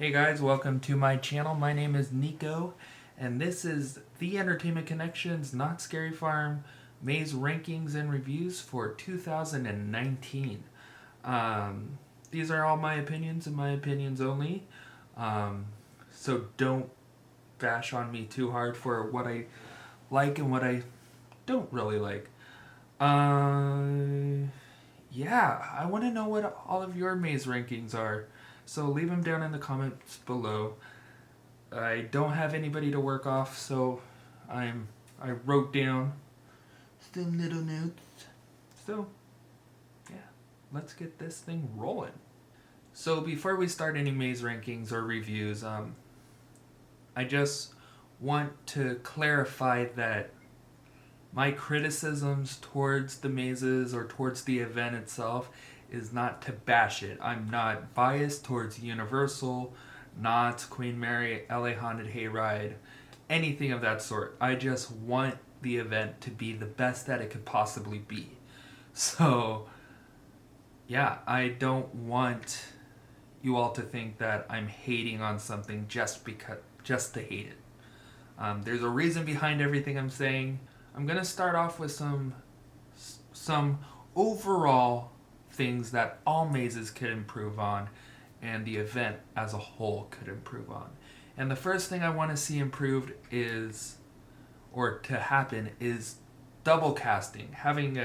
Hey guys, welcome to my channel. My name is Nico, and this is the Entertainment Connections Not Scary Farm Maze Rankings and Reviews for 2019. These are all my opinions and my opinions only, so don't bash on me too hard for what I like and what I don't really like. Yeah, I want to know what all of your maze rankings are. So leave them down in the comments below. I don't have anybody to work off, so I wrote down some little notes. So, yeah, let's get this thing rolling. So before we start any maze rankings or reviews, I just want to clarify that my criticisms towards the mazes or towards the event itself is not to bash it. I'm not biased towards Universal, Knott, Queen Mary, LA Haunted Hayride, anything of that sort. I just want the event to be the best that it could possibly be. So, yeah, I don't want you all to think that I'm hating on something just to hate it. There's a reason behind everything I'm saying. I'm gonna start off with some overall things that all mazes could improve on and the event as a whole could improve on. And the first thing I want to see improved is, or to happen, is double casting, having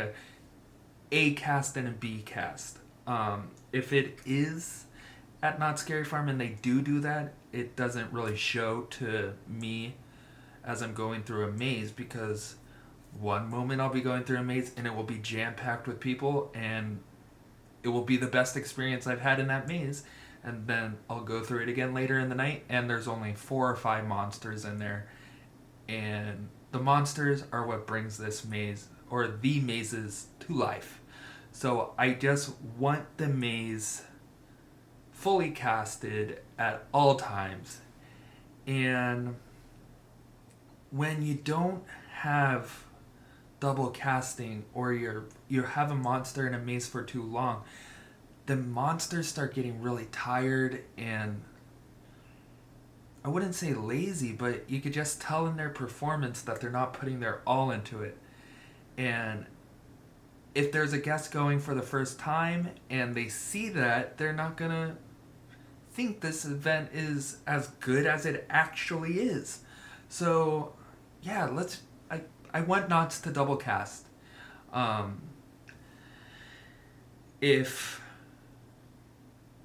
a cast and a B cast. If it is at Not Scary Farm and they do that, it doesn't really show to me as I'm going through a maze, because one moment I'll be going through a maze and it will be jam-packed with people and it will be the best experience I've had in that maze, and then I'll go through it again later in the night and there's only 4 or 5 monsters in there, and the monsters are what brings this maze or the mazes to life. So I just want the maze fully casted at all times. And when you don't have double casting, or you have a monster in a maze for too long, the monsters start getting really tired and, I wouldn't say lazy, but you could just tell in their performance that they're not putting their all into it. And if there's a guest going for the first time and they see that, they're not gonna think this event is as good as it actually is. So yeah, I want Knots to double cast. If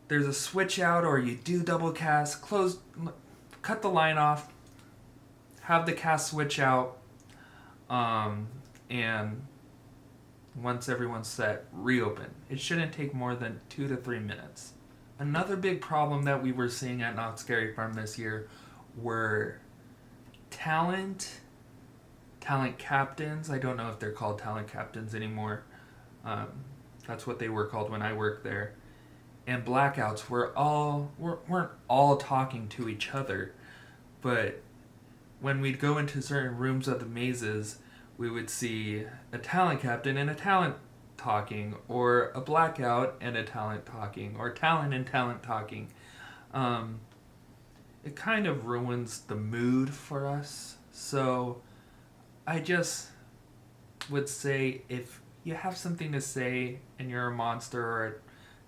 there's a switch out or you do double cast, cut the line off, have the cast switch out, and once everyone's set, reopen. It shouldn't take more than 2 to 3 minutes. Another big problem that we were seeing at Not Scary Farm this year were talent captains. I don't know if they're called talent captains anymore. That's what they were called when I worked there. And blackouts weren't all talking to each other, but when we'd go into certain rooms of the mazes, we would see a talent captain and a talent talking, or a blackout and a talent talking, or talent and talent talking. It kind of ruins the mood for us. So I just would say, if you have something to say and you're a monster or a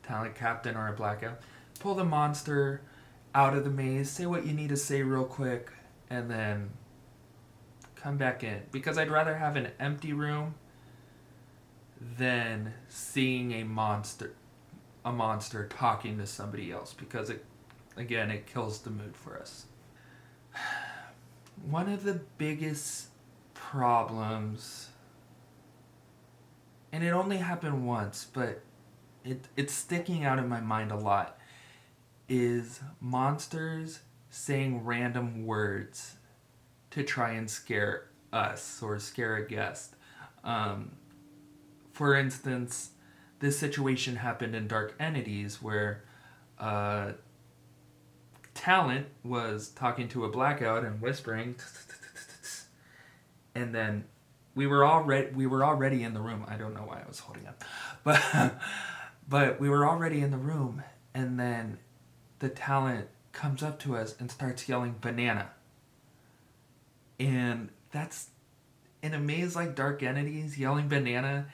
talent captain or a blackout, pull the monster out of the maze, say what you need to say real quick, and then come back in. Because I'd rather have an empty room than seeing a monster talking to somebody else, because it kills the mood for us. One of the biggest problems, and it only happened once, but it's sticking out in my mind a lot, is monsters saying random words to try and scare us or scare a guest. For instance, this situation happened in Dark Entities where talent was talking to a blackout and whispering, and then we were already in the room. I don't know why I was holding up, but we were already in the room, and then the talent comes up to us and starts yelling banana. And that's, in a maze like Dark Entities, yelling banana,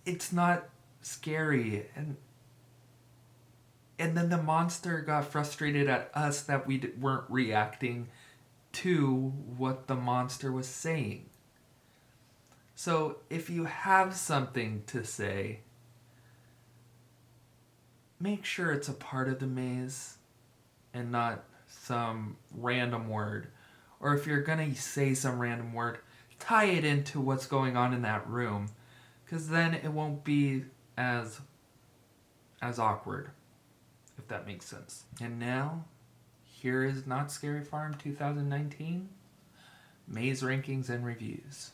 it's not scary. And then the monster got frustrated at us that we weren't reacting to what the monster was saying. So if you have something to say, make sure it's a part of the maze and not some random word. Or if you're going to say some random word, tie it into what's going on in that room, because then it won't be as awkward, if that makes sense. And now, here is Not Scary Farm 2019 Maze Rankings and Reviews.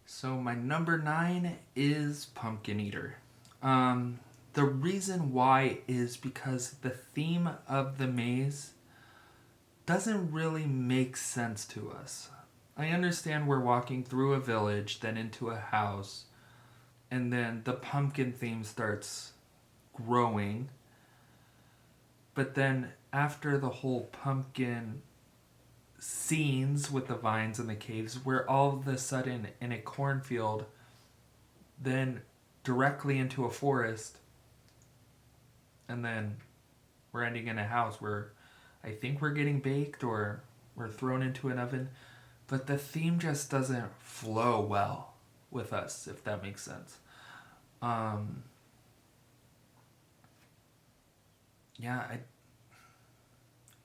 So my number 9 is Pumpkin Eater. The reason why is because the theme of the maze doesn't really make sense to us. I understand we're walking through a village, then into a house, and then the pumpkin theme starts growing. But then after the whole pumpkin scenes with the vines and the caves, we're all of a sudden in a cornfield, then directly into a forest, and then we're ending in a house where I think we're getting baked or we're thrown into an oven. But the theme just doesn't flow well with us, if that makes sense. Yeah,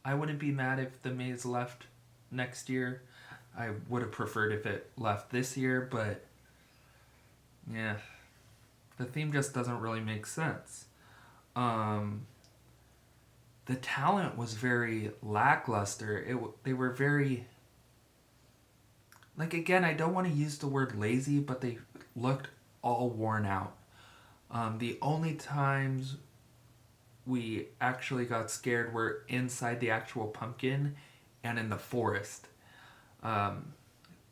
I wouldn't be mad if the maze left next year. I would have preferred if it left this year, but yeah, the theme just doesn't really make sense. The talent was very lackluster. They were very, like, again, I don't want to use the word lazy, but they looked all worn out. The only times we actually got scared were inside the actual pumpkin and in the forest. There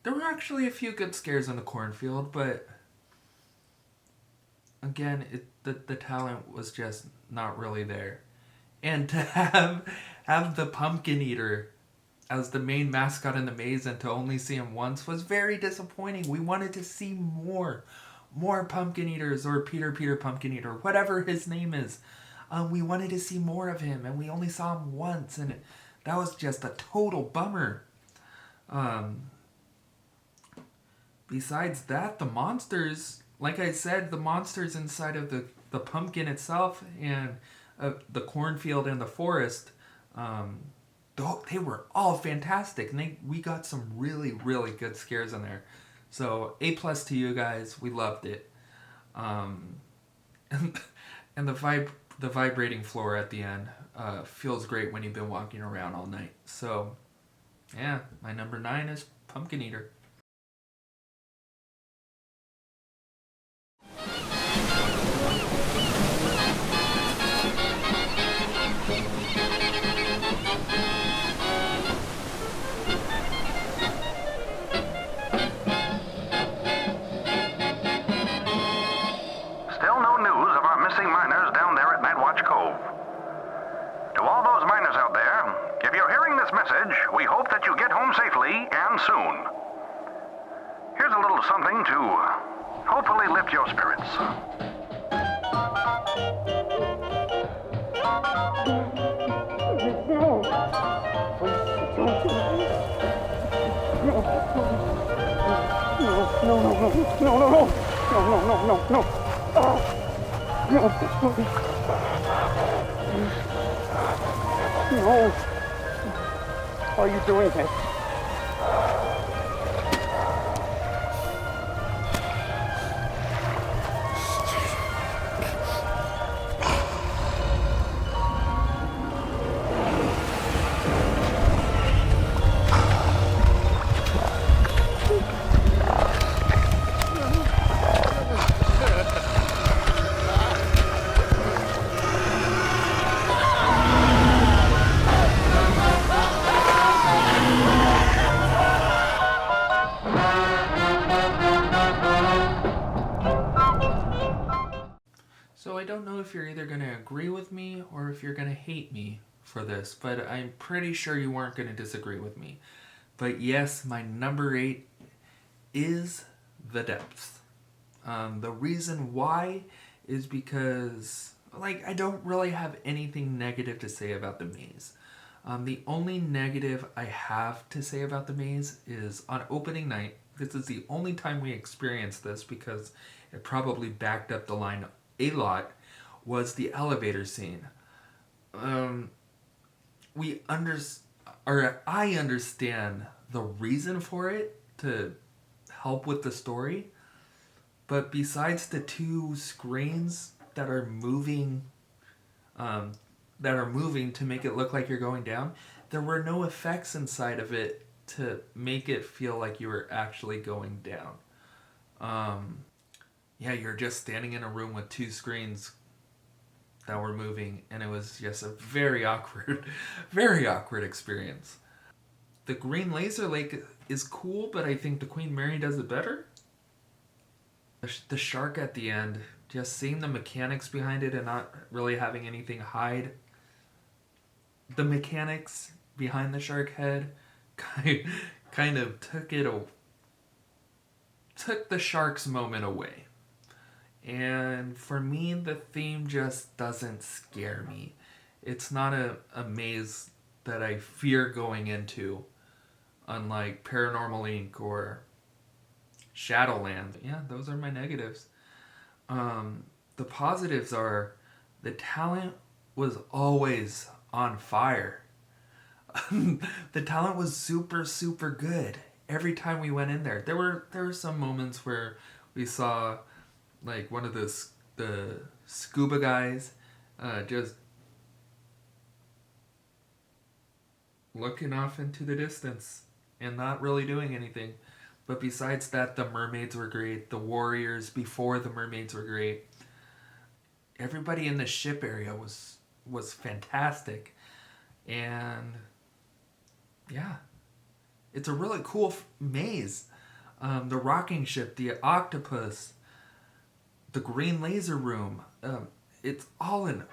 were actually a few good scares in the cornfield, but again, the talent was just not really there. And to have the Pumpkin Eater as the main mascot in the maze and to only see him once was very disappointing. We wanted to see more Pumpkin Eaters, or Peter Pumpkin Eater, whatever his name is. We wanted to see more of him, and we only saw him once, and that was just a total bummer. Besides that, the monsters, like I said, the monsters inside of the pumpkin itself and the cornfield and the forest, they were all fantastic, and we got some really, really good scares in there. So A+ to you guys, we loved it. And the vibrating floor at the end feels great when you've been walking around all night. So yeah, my number 9 is Pumpkin Eater. Still no news of our missing miners down there at Nightwatch Cove. To all those miners out there, if you're hearing this message, we hope that you get home safely and soon. Here's a little something to hopefully lift your spirits. No. No. Why are you doing that? So I don't know if you're either going to agree with me or if you're going to hate me for this, but I'm pretty sure you weren't going to disagree with me. But yes, my number 8 is The Depths. The reason why is because, I don't really have anything negative to say about the maze. The only negative I have to say about the maze is on opening night. This is the only time we experienced this because it probably backed up the line a lot, was the elevator scene. I understand the reason for it to help with the story, but besides the 2 screens that are moving to make it look like you're going down, there were no effects inside of it to make it feel like you were actually going down. You're just standing in a room with 2 screens that were moving, and it was just a very awkward experience. The green laser lake is cool, but I think the Queen Mary does it better. The shark at the end, just seeing the mechanics behind it and not really having anything hide. The mechanics behind the shark head kind of took the shark's moment away. And for me, the theme just doesn't scare me. It's not a maze that I fear going into, unlike Paranormal Inc. or Shadowland. Yeah, those are my negatives. The positives are the talent was always on fire. The talent was super, super good every time we went in there. There were some moments where we saw one of the scuba guys just looking off into the distance and not really doing anything. But besides that, the mermaids were great. The warriors before the mermaids were great. Everybody in the ship area was fantastic. And yeah, it's a really cool maze. The rocking ship, the octopus, the green laser room. It's all in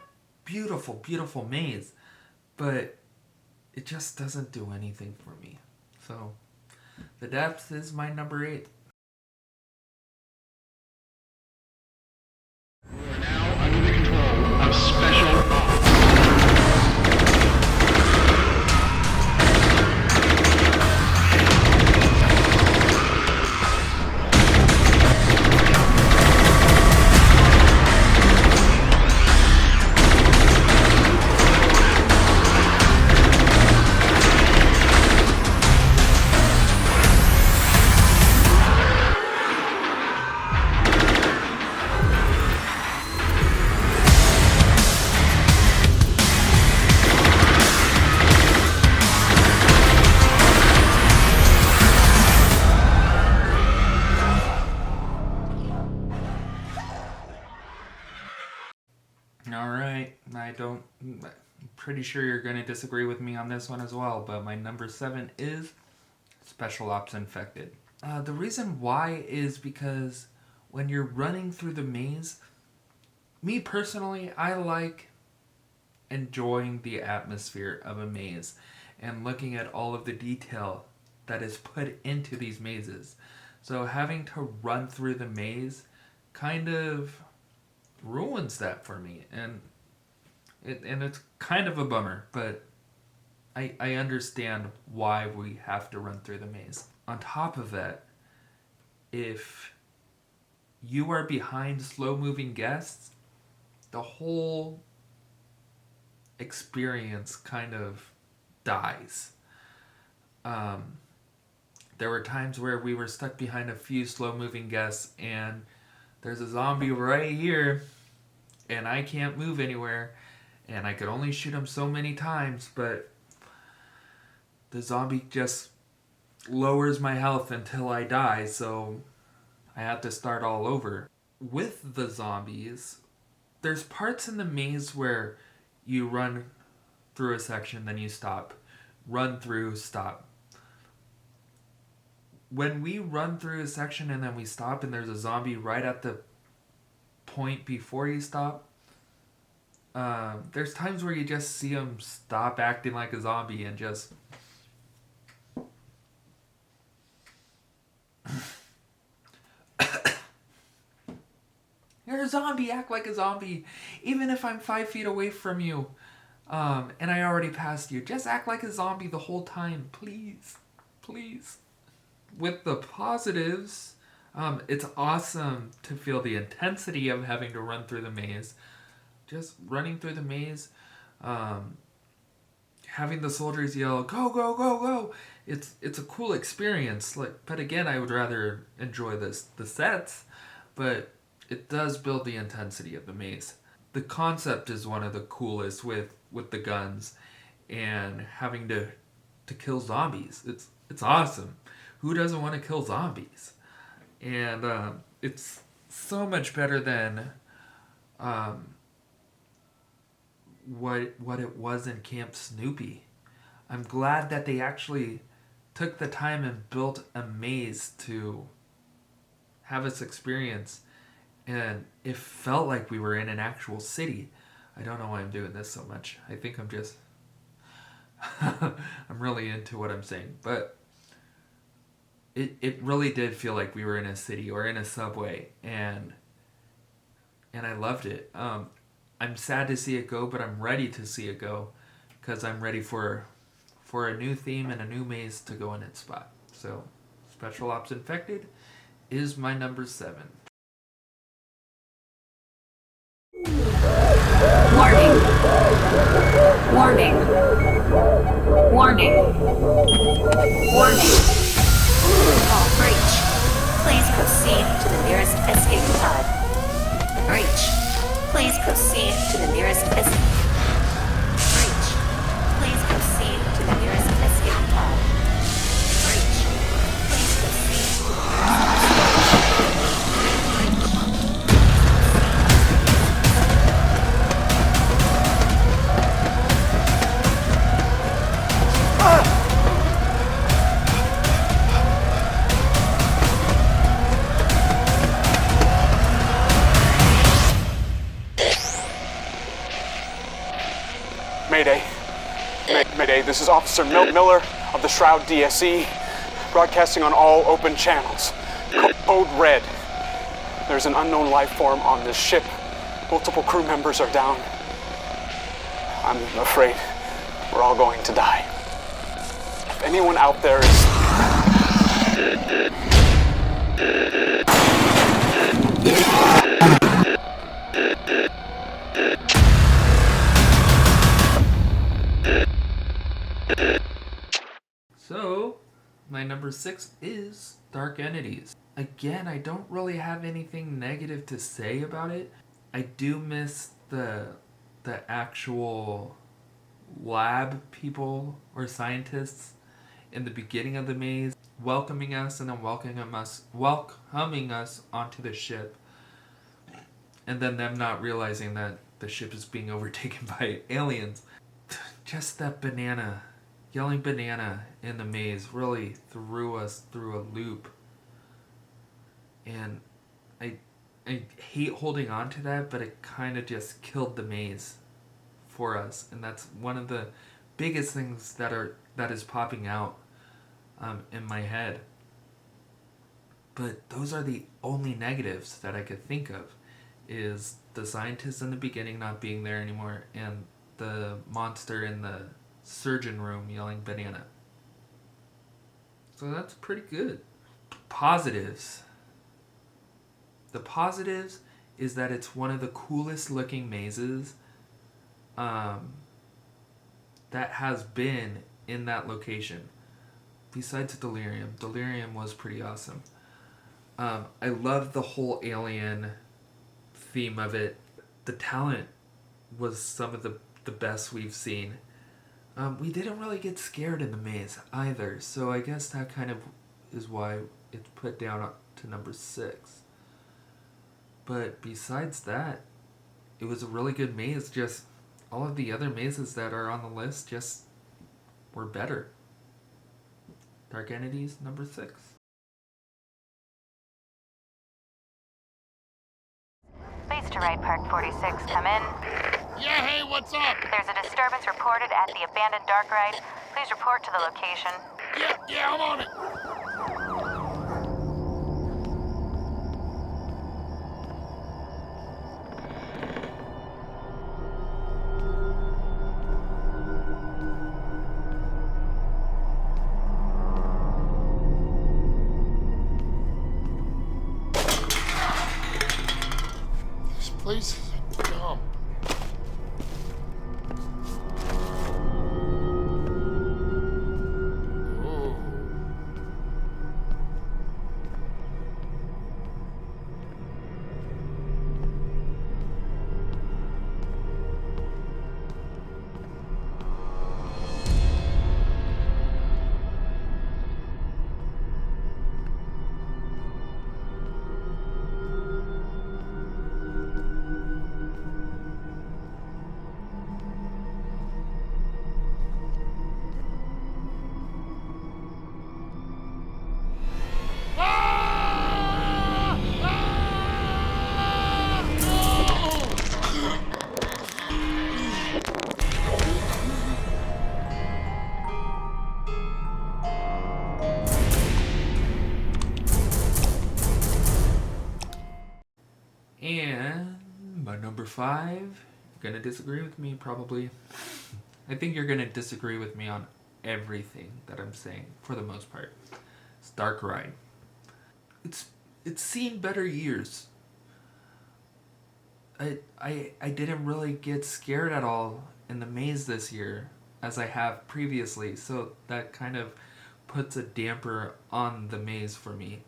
beautiful, beautiful maze. But it just doesn't do anything for me. So The Depths is my number 8. You are now under the control of Special Ops. I'm pretty sure you're going to disagree with me on this one as well, but my number 7 is Special Ops Infected. The reason why is because when you're running through the maze, me personally, I like enjoying the atmosphere of a maze and looking at all of the detail that is put into these mazes. So having to run through the maze kind of ruins that for me, and it's kind of a bummer, but I understand why we have to run through the maze. On top of that, if you are behind slow-moving guests, the whole experience kind of dies. There were times where we were stuck behind a few slow-moving guests, and there's a zombie right here, and I can't move anywhere, and I could only shoot him so many times, but the zombie just lowers my health until I die, so I have to start all over. With the zombies, there's parts in the maze where you run through a section, then you stop. Run through, stop. When we run through a section and then we stop and there's a zombie right at the point before you stop, there's times where you just see him stop acting like a zombie and just... You're a zombie, act like a zombie. Even if I'm 5 feet away from you, and I already passed you, just act like a zombie the whole time, please. Please. With the positives, it's awesome to feel the intensity of having to run through the maze. Just running through the maze, having the soldiers yell, "Go, go, go, go!" It's a cool experience. But again, I would rather enjoy the sets, but it does build the intensity of the maze. The concept is one of the coolest with the guns and having to kill zombies. It's awesome. Who doesn't want to kill zombies? And it's so much better than what it was in Camp Snoopy. I'm glad that they actually took the time and built a maze to have us experience, and it felt like we were in an actual city. I don't know why I'm doing this so much. I think I'm just I'm really into what I'm saying, but it really did feel like we were in a city or in a subway, and I loved it. I'm sad to see it go, but I'm ready to see it go because I'm ready for a new theme and a new maze to go in its spot. So, Special Ops Infected is my number 7. Warning. Warning. Warning. Warning. All breach. Please proceed to the nearest escape pod. Breach. Please proceed to the nearest escape. Breach. Please proceed to the nearest escape pod. Breach. Please proceed to the Mayday. Mayday, this is Officer Miller of the Shroud DSE, broadcasting on all open channels. Code Red. There's an unknown life form on this ship. Multiple crew members are down. I'm afraid we're all going to die. If anyone out there is... So, my number 6 is Dark Entities. Again, I don't really have anything negative to say about it. I do miss the actual lab people or scientists in the beginning of the maze welcoming us and then welcoming us onto the ship, and then them not realizing that the ship is being overtaken by aliens. Just that yelling banana in the maze really threw us through a loop. And I hate holding on to that, but it kind of just killed the maze for us. And that's one of the biggest things that is popping out in my head. But those are the only negatives that I could think of, is the scientists in the beginning not being there anymore and the monster in the surgeon room yelling banana. So that's pretty good. Positives. The positives is that it's one of the coolest looking mazes. that has been in that location. Besides Delirium. Delirium was pretty awesome. I love the whole alien theme of it. The talent was some of the best we've seen. We didn't really get scared in the maze either, so I guess that kind of is why it's put down to number 6. But besides that, it was a really good maze. Just all of the other mazes that are on the list just were better. Dark Entities, number 6. Please to Ride Park 46, come in. Yeah, hey, what's up? There's a disturbance reported at the abandoned dark ride. Please report to the location. Yeah, I'm on it. This place is dumb. Oh. And my number 5, you're gonna disagree with me probably. I think you're gonna disagree with me on everything that I'm saying for the most part. It's Dark Ride. It's seen better years. I didn't really get scared at all in the maze this year as I have previously, so that kind of puts a damper on the maze for me.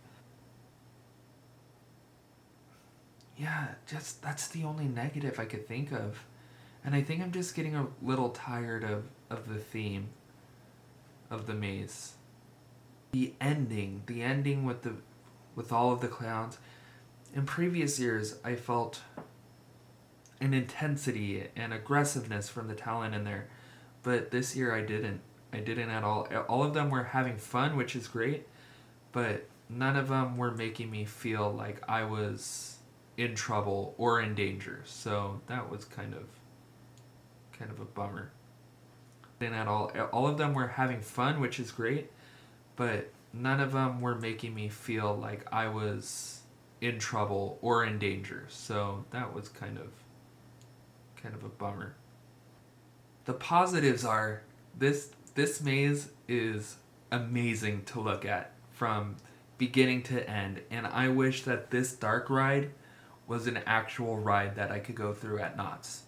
Yeah, just that's the only negative I could think of. And I think I'm just getting a little tired of the theme of the maze. The ending with all of the clowns. In previous years, I felt an intensity and aggressiveness from the talent in there. But this year I didn't. I didn't at all. All of them were having fun, which is great, but none of them were making me feel like I was in trouble or in danger. So that was kind of a bummer. And at all of them were having fun, which is great, but none of them were making me feel like I was in trouble or in danger. So that was kind of a bummer. The positives are this maze is amazing to look at from beginning to end, and I wish that this dark ride was an actual ride that I could go through at Knott's.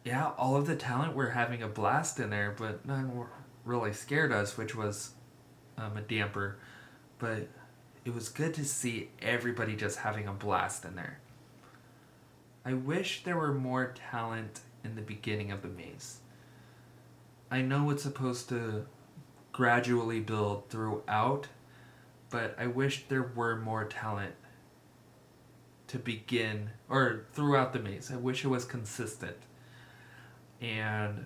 Yeah, all of the talent were having a blast in there, but none really scared us, which was a damper. But it was good to see everybody just having a blast in there. I wish there were more talent in the beginning of the maze. I know it's supposed to gradually build throughout, but I wish there were more talent to begin, or throughout the maze. I wish it was consistent. And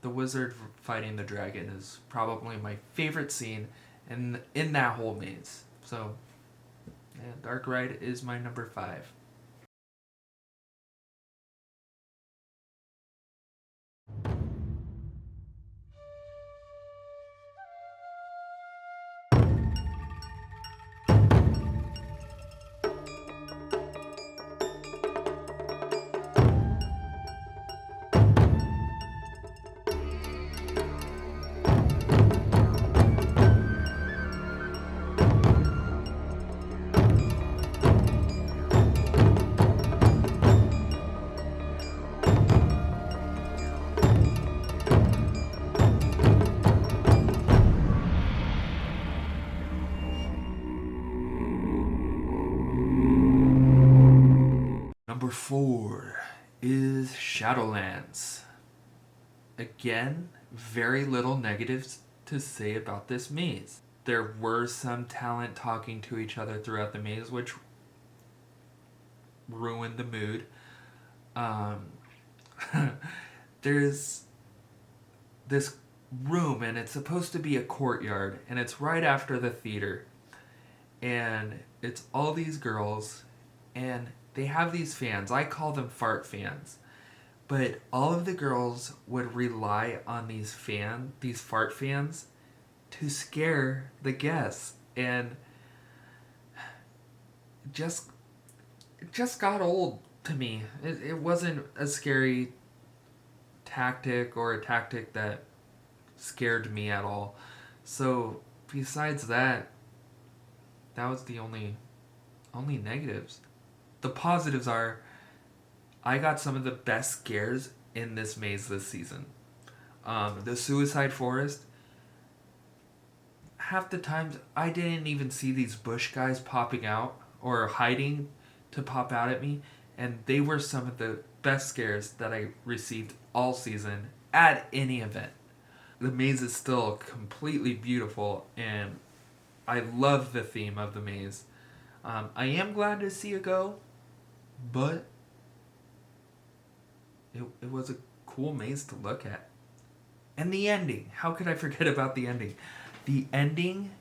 the wizard fighting the dragon is probably my favorite scene in that whole maze. So, yeah, Dark Ride is my number 5. Number 4 is Shadowlands. Again, very little negatives to say about this maze. There were some talent talking to each other throughout the maze, which ruined the mood. There's this room, and it's supposed to be a courtyard, and it's right after the theater. And it's all these girls, and they have these fans. I call them fart fans. But all of the girls would rely on these fart fans, to scare the guests. And it just got old to me. It wasn't a scary tactic or a tactic that scared me at all. So besides that was the only negatives. The positives are I got some of the best scares in this maze this season. The Suicide Forest, half the times I didn't even see these bush guys popping out or hiding to pop out at me, and they were some of the best scares that I received all season at any event. The maze is still completely beautiful, and I love the theme of the maze. I am glad to see it go, but it was a cool maze to look at. And the ending. How could I forget about the ending? The ending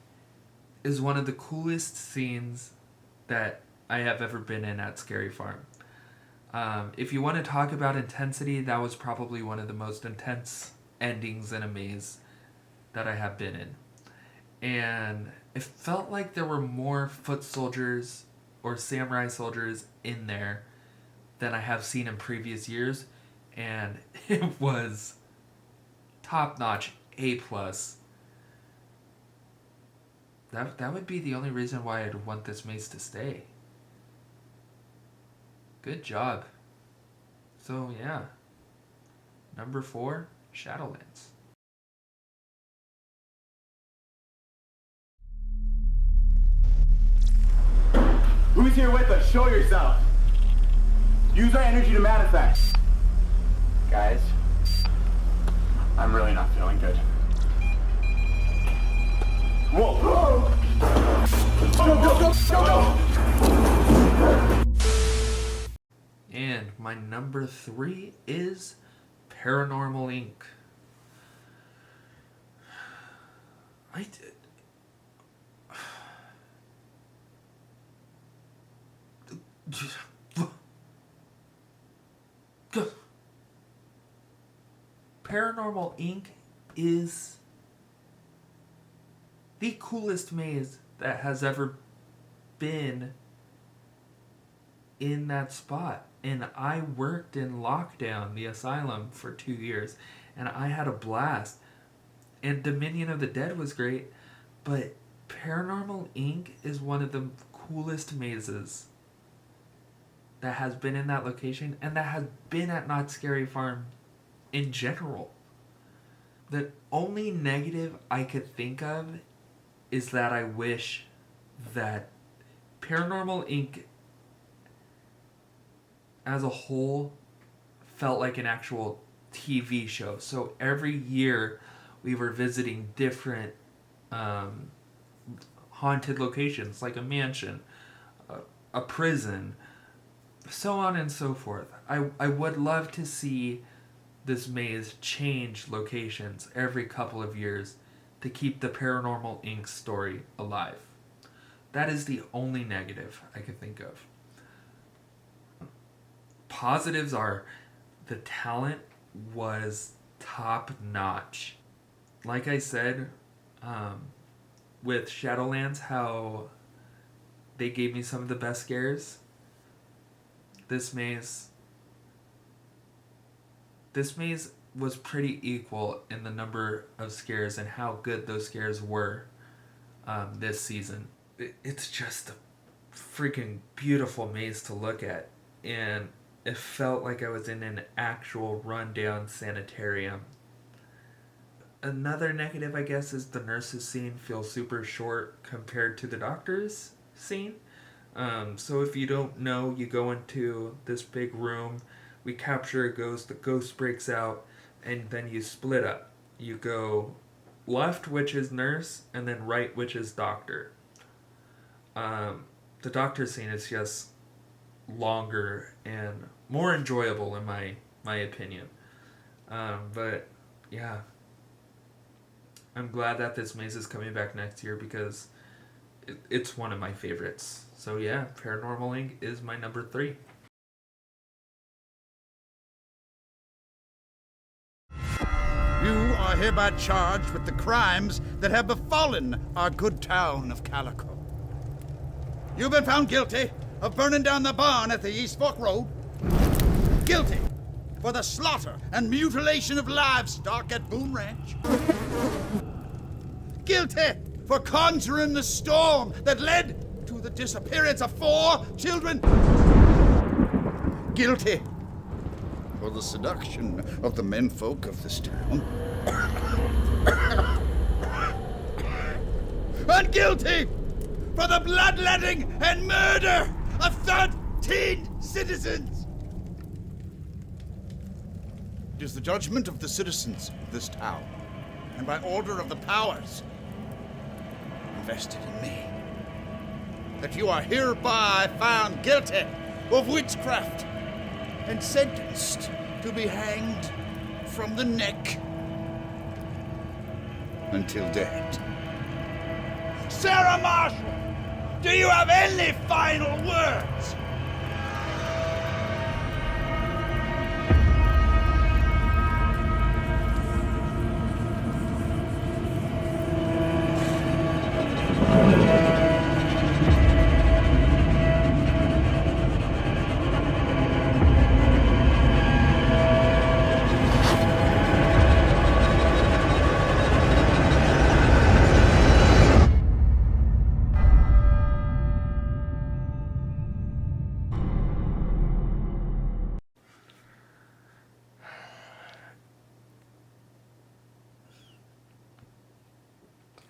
is one of the coolest scenes that I have ever been in at Scary Farm. If you want to talk about intensity, that was probably one of the most intense endings in a maze that I have been in. And it felt like there were more foot soldiers or samurai soldiers in there than I have seen in previous years. And it was top-notch, A+. That would be the only reason why I'd want this maze to stay. Good job. So yeah, number 4, Shadowlands. Who's here with us? Show yourself. Use our energy to manifest. Guys, I'm really not feeling good. Whoa! Whoa. Go! And my number 3 is Paranormal Inc. I did. Paranormal Inc. is the coolest maze that has ever been in that spot. And I worked in lockdown, the asylum, for 2 years, and I had a blast. And Dominion of the Dead was great, but Paranormal Inc. is one of the coolest mazes that has been in that location and that has been at Not Scary Farm in general. The only negative I could think of is that I wish that Paranormal Inc. as a whole felt like an actual TV show. So every year we were visiting different haunted locations, like a mansion, a prison, so on and so forth. I would love to see this maze change locations every couple of years to keep the Paranormal Inc. story alive. That is the only negative I could think of. Positives are the talent was top notch. Like I said, with Shadowlands, how they gave me some of the best scares. This maze was pretty equal in the number of scares and how good those scares were this season. It's just a freaking beautiful maze to look at, and it felt like I was in an actual rundown sanitarium. Another negative, I guess, is the nurses scene feels super short compared to the doctors scene. So if you don't know, you go into this big room, we capture a ghost, the ghost breaks out, and then you split up. You go left, which is nurse, and then right, which is doctor. The doctor scene is just longer and more enjoyable in my opinion. But yeah, I'm glad that this maze is coming back next year because it's one of my favorites. So yeah, Paranormal Inc. is my number 3. You are hereby charged with the crimes that have befallen our good town of Calico. You've been found guilty of burning down the barn at the East Fork Road. Guilty for the slaughter and mutilation of livestock at Boone Ranch. Guilty for conjuring the storm that led to the disappearance of 4 children. Guilty for the seduction of the menfolk of this town. And guilty for the bloodletting and murder of 13 citizens. It is the judgment of the citizens of this town, and by order of the powers invested in me, that you are hereby found guilty of witchcraft and sentenced to be hanged from the neck until dead. Sarah Marshall, do you have any final words?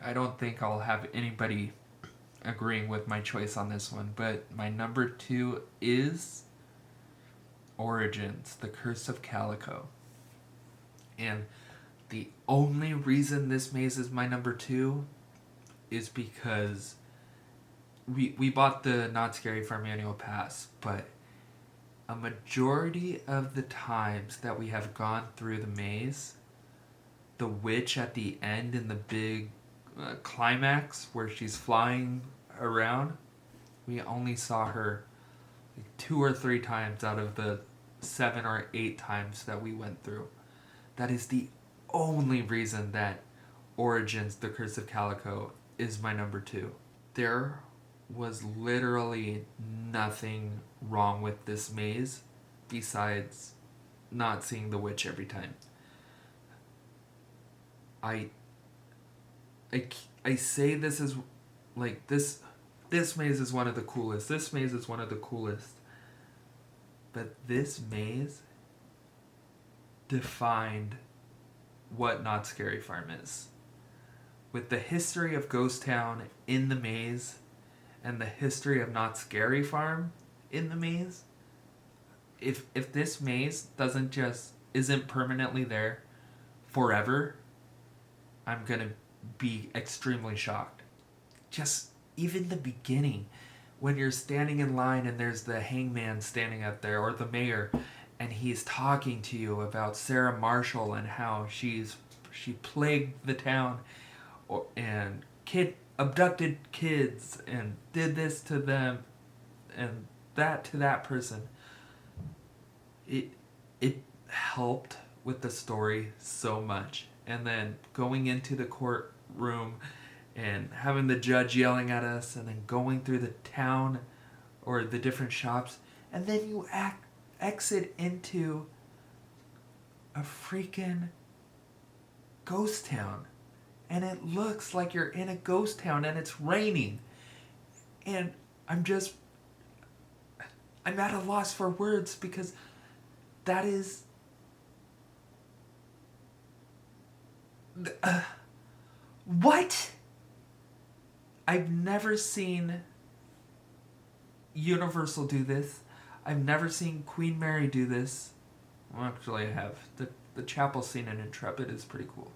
I don't think I'll have anybody agreeing with my choice on this one, but my number 2 is Origins, The Curse of Calico. And the only reason this maze is my number 2 is because we bought the Not Scary Farm annual pass, but a majority of the times that we have gone through the maze, the witch at the end in the big climax where she's flying around, we only saw her like 2 or 3 times out of the 7 or 8 times that we went through. That is the only reason that Origins, The Curse of Calico is my number 2. There was literally nothing wrong with this maze besides not seeing the witch every time. I say this is like this maze is one of the coolest. This maze is one of the coolest. But this maze defined what Not Scary Farm is. With the history of Ghost Town in the maze and the history of Not Scary Farm in the maze, if this maze isn't permanently there forever, I'm gonna be extremely shocked. Just even the beginning, when you're standing in line and there's the hangman standing up there, or the mayor, and he's talking to you about Sarah Marshall and how she plagued the town and abducted kids and did this to them and that to that person. It helped with the story so much. And then going into the courtroom and having the judge yelling at us, and then going through the town or the different shops, and then you exit into a freaking ghost town, and it looks like you're in a ghost town and it's raining, and I'm at a loss for words because that is what? I've never seen Universal do this. I've never seen Queen Mary do this. Well, actually, I have. The chapel scene in Intrepid is pretty cool.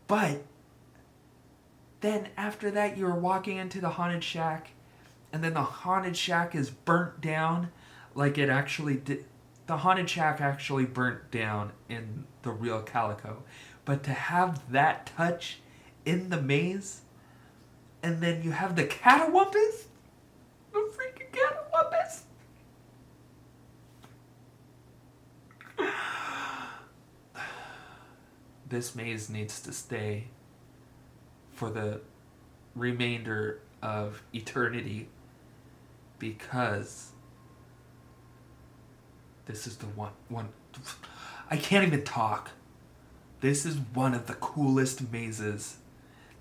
But then after that, you're walking into the haunted shack, and then the haunted shack is burnt down like it actually did. The haunted shack actually burnt down in the real Calico. But to have that touch in the maze, and then you have the catawampus, the freaking catawampus. This maze needs to stay for the remainder of eternity, because this is the one I can't even talk. This is one of the coolest mazes,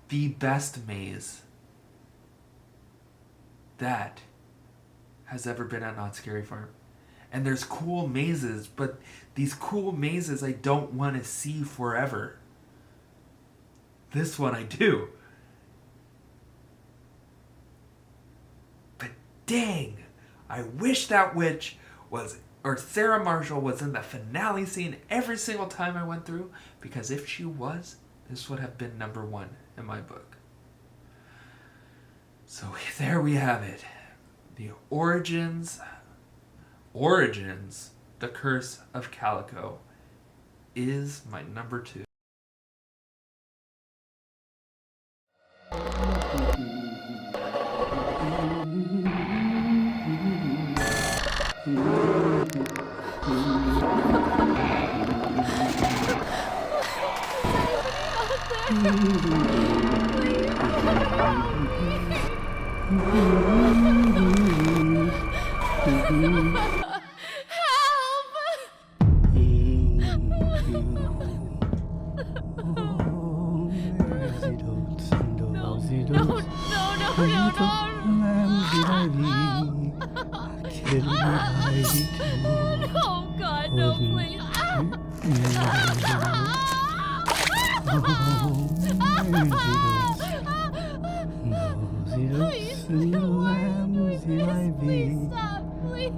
the best maze that has ever been at Not Scary Farm. And there's cool mazes, but these cool mazes I don't want to see forever. This one I do. But dang, I wish that witch was, or Sarah Marshall was in the finale scene every single time I went through, because if she was, this would have been number 1 in my book. So there we have it. The Origins, The Curse of Calico is my number 2. Oh God, no, please. Please, please stop, please.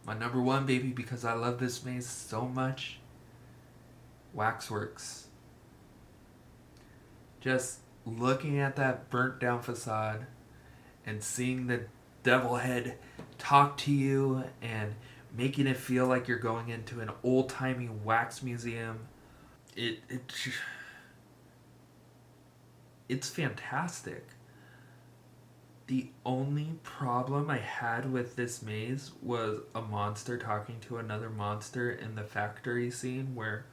My number one, baby, because I love this maze so much. Waxworks. Just looking at that burnt down facade and seeing the devil head talk to you and making it feel like you're going into an old-timey wax museum. It's fantastic. The only problem I had with this maze was a monster talking to another monster in the factory scene where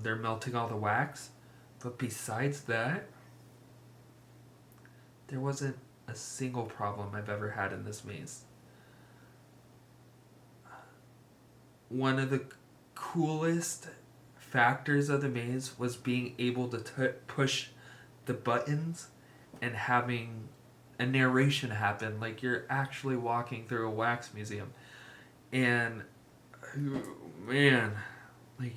they're melting all the wax. But besides that, there wasn't a single problem I've ever had in this maze. One of the coolest factors of the maze was being able to push the buttons and having a narration happen like you're actually walking through a wax museum. And man, like,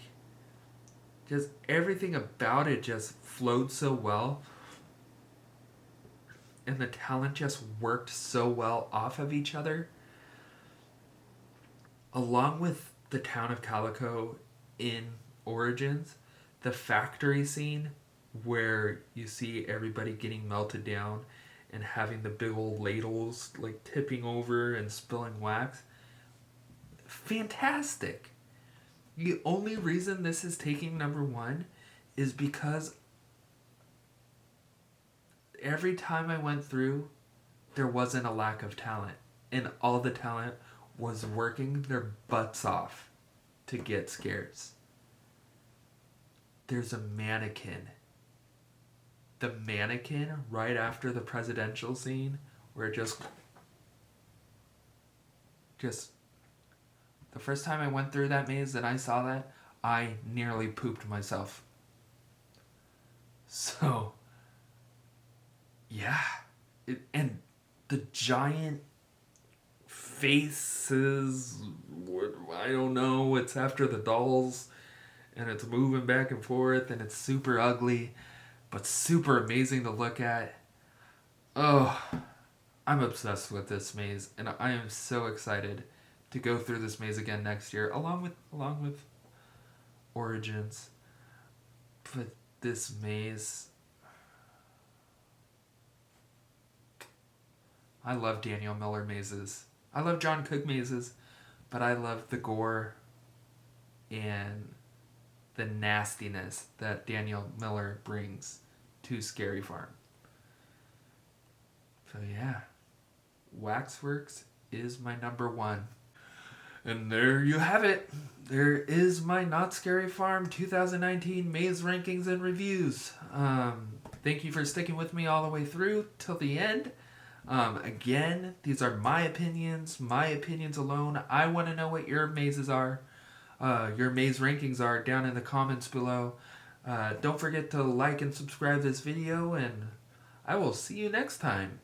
just everything about it just flowed so well, and the talent just worked so well off of each other. Along with the town of Calico in Origins, the factory scene where you see everybody getting melted down and having the big old ladles like tipping over and spilling wax. Fantastic. The only reason this is taking number one is because every time I went through, there wasn't a lack of talent. and all the talent was working their butts off to get scares. There's a mannequin. The mannequin right after the presidential scene where it just the first time I went through that maze and I saw that, I nearly pooped myself. So, yeah. And the giant faces, I don't know, it's after the dolls, and it's moving back and forth, and it's super ugly, but super amazing to look at. Oh, I'm obsessed with this maze, and I am so excited to go through this maze again next year, along with Origins. But this maze, I love Daniel Miller mazes. I love John Cook mazes, but I love the gore and the nastiness that Daniel Miller brings to Scary Farm. So yeah, Waxworks is my number one. And there you have it. There is my Not Scary Farm 2019 Maze Rankings and Reviews. Thank you for sticking with me all the way through till the end. Again, these are my opinions alone. I want to know what your mazes are, your maze rankings are down in the comments below. Don't forget to like and subscribe this video, and I will see you next time.